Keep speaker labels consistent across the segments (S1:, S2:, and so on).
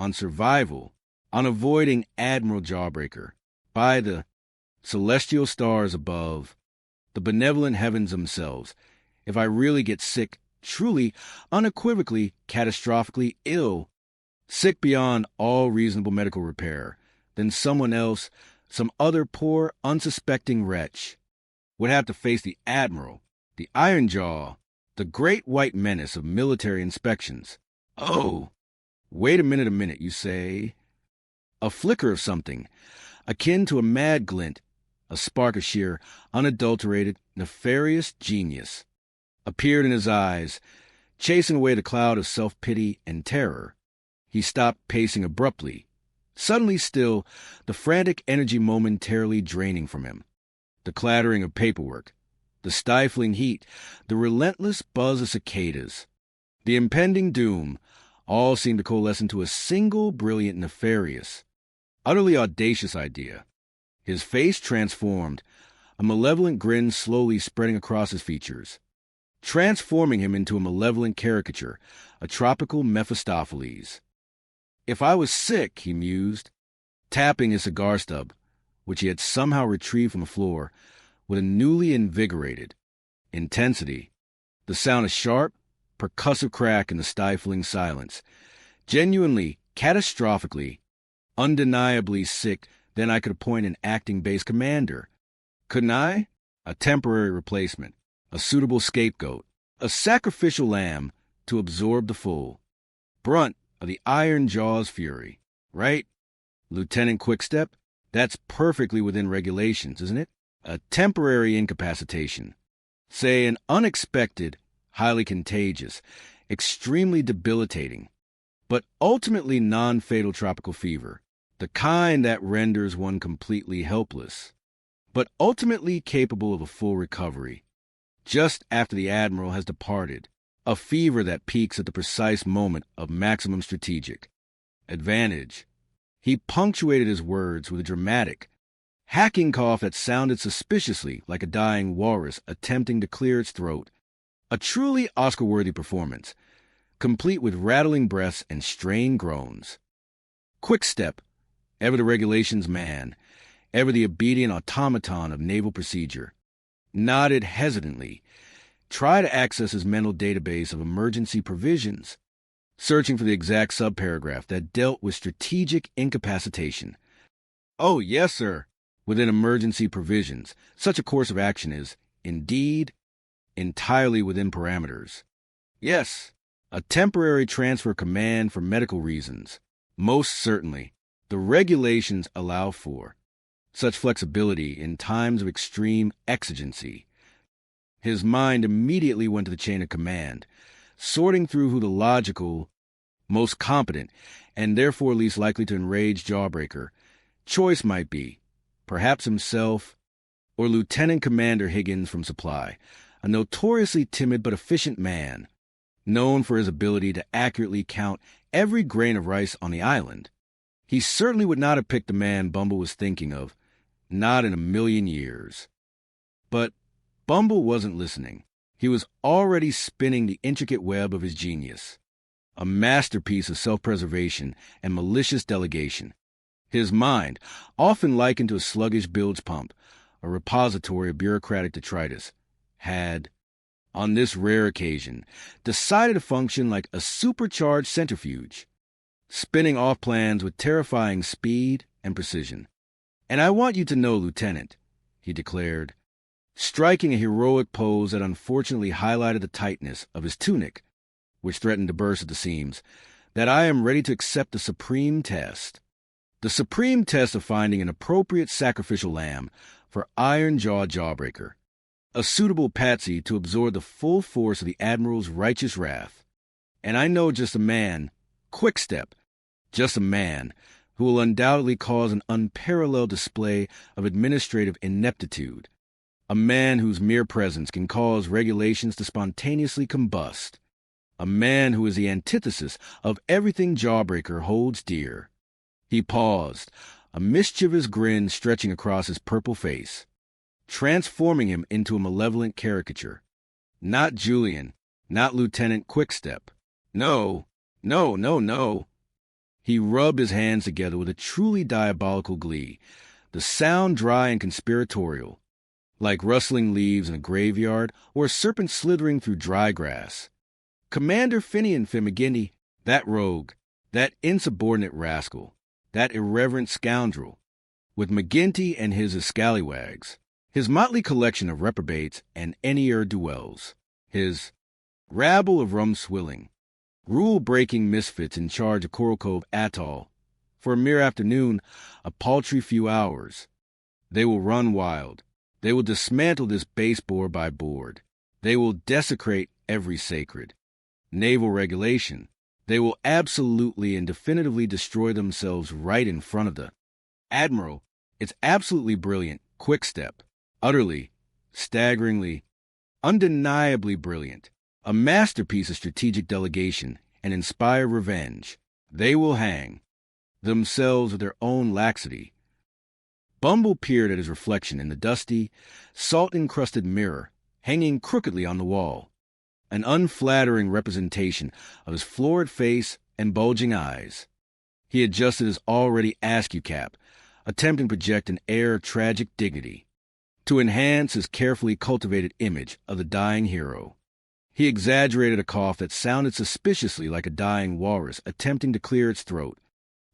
S1: on survival, on avoiding Admiral Jawbreaker. By the celestial stars above, the benevolent heavens themselves, if I really get sick, truly, unequivocally, catastrophically ill, sick beyond all reasonable medical repair, then someone else, some other poor, unsuspecting wretch, would have to face the Admiral, the Iron Jaw, the great white menace of military inspections. Oh, wait a minute, you say. A flicker of something, akin to a mad glint, a spark of sheer, unadulterated, nefarious genius, appeared in his eyes, chasing away the cloud of self-pity and terror. He stopped pacing abruptly, suddenly still, the frantic energy momentarily draining from him. The clattering of paperwork, the stifling heat, the relentless buzz of cicadas, the impending doom, all seemed to coalesce into a single brilliant, nefarious, utterly audacious idea. His face transformed, a malevolent grin slowly spreading across his features, transforming him into a malevolent caricature, a tropical Mephistopheles. If I was sick, he mused, tapping his cigar stub, which he had somehow retrieved from the floor, with a newly invigorated intensity, the sound of sharp, percussive crack in the stifling silence. Genuinely, catastrophically, undeniably sick, then I could appoint an acting base commander. Couldn't I? A temporary replacement, a suitable scapegoat, a sacrificial lamb to absorb the full brunt of the Iron Jaw's fury. Right? Lieutenant Quickstep? That's perfectly within regulations, isn't it? A temporary incapacitation. Say an unexpected, highly contagious, extremely debilitating, but ultimately non-fatal tropical fever. The kind that renders one completely helpless, but ultimately capable of a full recovery, just after the Admiral has departed. A fever that peaks at the precise moment of maximum strategic advantage. He punctuated his words with a dramatic, hacking cough that sounded suspiciously like a dying walrus attempting to clear its throat. A truly Oscar-worthy performance, complete with rattling breaths and strained groans. Quickstep, ever the regulations man, ever the obedient automaton of naval procedure, nodded hesitantly, tried to access his mental database of emergency provisions, searching for the exact subparagraph that dealt with strategic incapacitation. Oh, yes, sir. Within emergency provisions, such a course of action is, indeed, entirely within parameters. Yes, a temporary transfer of command for medical reasons. Most certainly, the regulations allow for such flexibility in times of extreme exigency. His mind immediately went to the chain of command, sorting through who the logical, most competent, and therefore least likely to enrage Jawbreaker choice might be, perhaps himself, or Lieutenant Commander Higgins from Supply, a notoriously timid but efficient man, known for his ability to accurately count every grain of rice on the island. He certainly would not have picked the man Bumble was thinking of, not in a million years. But Bumble wasn't listening. He was already spinning the intricate web of his genius, a masterpiece of self-preservation and malicious delegation. His mind, often likened to a sluggish bilge pump, a repository of bureaucratic detritus, had, on this rare occasion, decided to function like a supercharged centrifuge, spinning off plans with terrifying speed and precision. "And I want you to know, Lieutenant," he declared, striking a heroic pose that unfortunately highlighted the tightness of his tunic, which threatened to burst at the seams, "that I am ready to accept the supreme test of finding an appropriate sacrificial lamb for Iron Jaw Jawbreaker, a suitable patsy to absorb the full force of the Admiral's righteous wrath. And I know just a man, Quickstep, just a man, who will undoubtedly cause an unparalleled display of administrative ineptitude, a man whose mere presence can cause regulations to spontaneously combust, a man who is the antithesis of everything Jawbreaker holds dear." He paused, a mischievous grin stretching across his purple face, transforming him into a malevolent caricature. Not Julian, not Lieutenant Quickstep. No. He rubbed his hands together with a truly diabolical glee, the sound dry and conspiratorial, like rustling leaves in a graveyard or a serpent slithering through dry grass. Commander Finian Fimmigini, that rogue, that insubordinate rascal, that irreverent scoundrel, with McGinty and his scallywags, his motley collection of reprobates and ne'er-do-wells, his rabble of rum-swilling, rule-breaking misfits in charge of Coral Cove Atoll, for a mere afternoon, a paltry few hours. They will run wild. They will dismantle this base board by board. They will desecrate every sacred naval regulation. They will absolutely and definitively destroy themselves right in front of the Admiral. It's absolutely brilliant, quick step, utterly, staggeringly, undeniably brilliant, a masterpiece of strategic delegation and inspired revenge. They will hang themselves with their own laxity. Bumble peered at his reflection in the dusty, salt-encrusted mirror hanging crookedly on the wall, an unflattering representation of his florid face and bulging eyes. He adjusted his already askew cap, attempting to project an air of tragic dignity, to enhance his carefully cultivated image of the dying hero. He exaggerated a cough that sounded suspiciously like a dying walrus attempting to clear its throat,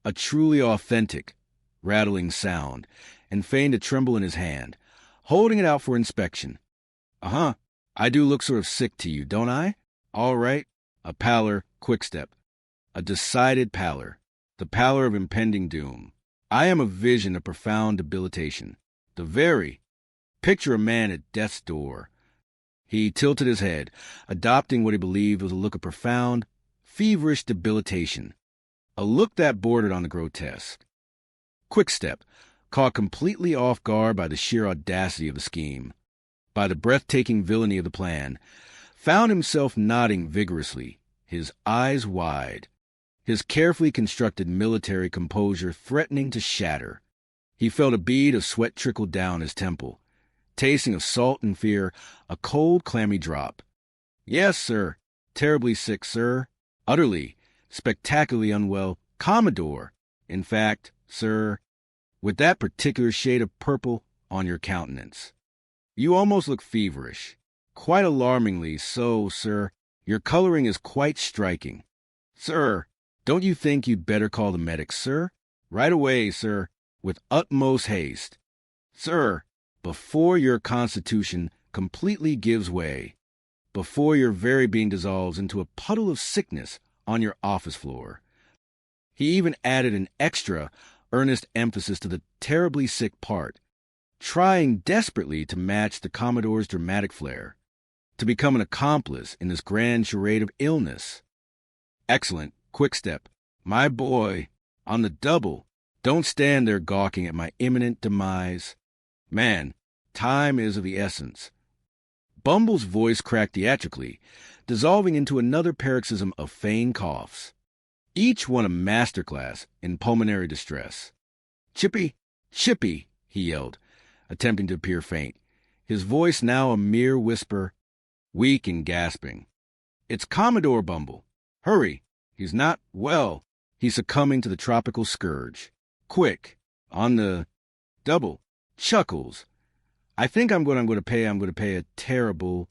S1: a truly authentic, rattling sound, and feigned a tremble in his hand, holding it out for inspection. "Uh-huh, I do look sort of sick to you, don't I? All right." A pallor, quick step. A decided pallor. The pallor of impending doom. I am a vision of profound debilitation. Picture a man at death's door. He tilted his head, adopting what he believed was a look of profound, feverish debilitation. A look that bordered on the grotesque. Quick step, caught completely off guard by the sheer audacity of the scheme, by the breathtaking villainy of the plan, found himself nodding vigorously, his eyes wide, his carefully constructed military composure threatening to shatter. He felt a bead of sweat trickle down his temple, tasting of salt and fear, a cold, clammy drop. "Yes, sir. Terribly sick, sir. Utterly, spectacularly unwell. Commodore. In fact, sir, with that particular shade of purple on your countenance. You almost look feverish. Quite alarmingly so, sir. Your coloring is quite striking. Sir, don't you think you'd better call the medics, sir? Right away, sir, with utmost haste. Sir, before your constitution completely gives way, before your very being dissolves into a puddle of sickness on your office floor." He even added an extra earnest emphasis to the terribly sick part, trying desperately to match the Commodore's dramatic flair, to become an accomplice in this grand charade of illness. "Excellent. Quick step. My boy, on the double. Don't stand there gawking at my imminent demise. Man, time is of the essence." Bumble's voice cracked theatrically, dissolving into another paroxysm of feigned coughs, each one a masterclass in pulmonary distress. "Chippy, Chippy," he yelled, attempting to appear faint, his voice now a mere whisper, weak and gasping. "It's Commodore Bumble. Hurry. He's not well. He's succumbing to the tropical scourge. Quick, on the double. Chuckles. I think I'm going to pay a terrible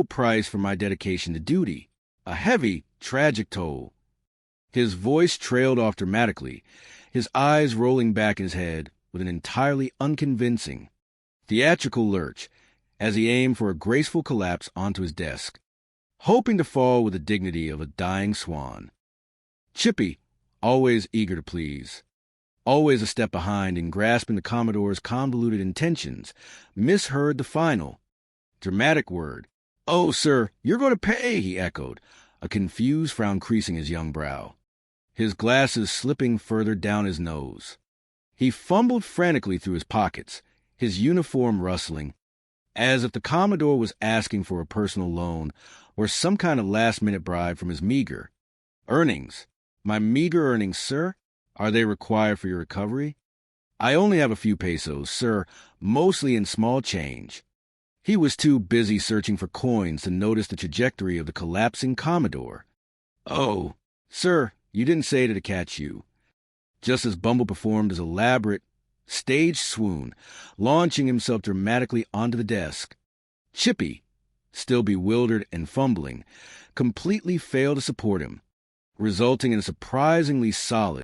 S1: price for my dedication to duty. A heavy, tragic toll." His voice trailed off dramatically, his eyes rolling back in his head with an entirely unconvincing, theatrical lurch as he aimed for a graceful collapse onto his desk, hoping to fall with the dignity of a dying swan. Chippy, always eager to please, always a step behind in grasping the Commodore's convoluted intentions, misheard the final, dramatic word. "Oh, sir, you're going to pay," he echoed, a confused frown creasing his young brow, his glasses slipping further down his nose. He fumbled frantically through his pockets, his uniform rustling, as if the Commodore was asking for a personal loan or some kind of last-minute bribe from his meager earnings. "My meager earnings, sir? Are they required for your recovery? I only have a few pesos, sir, mostly in small change." He was too busy searching for coins to notice the trajectory of the collapsing Commodore. "Oh, sir, You didn't say to catch you. Just as Bumble performed his elaborate stage swoon, launching himself dramatically onto the desk, Chippy, still bewildered and fumbling, completely failed to support him, resulting in a surprisingly solid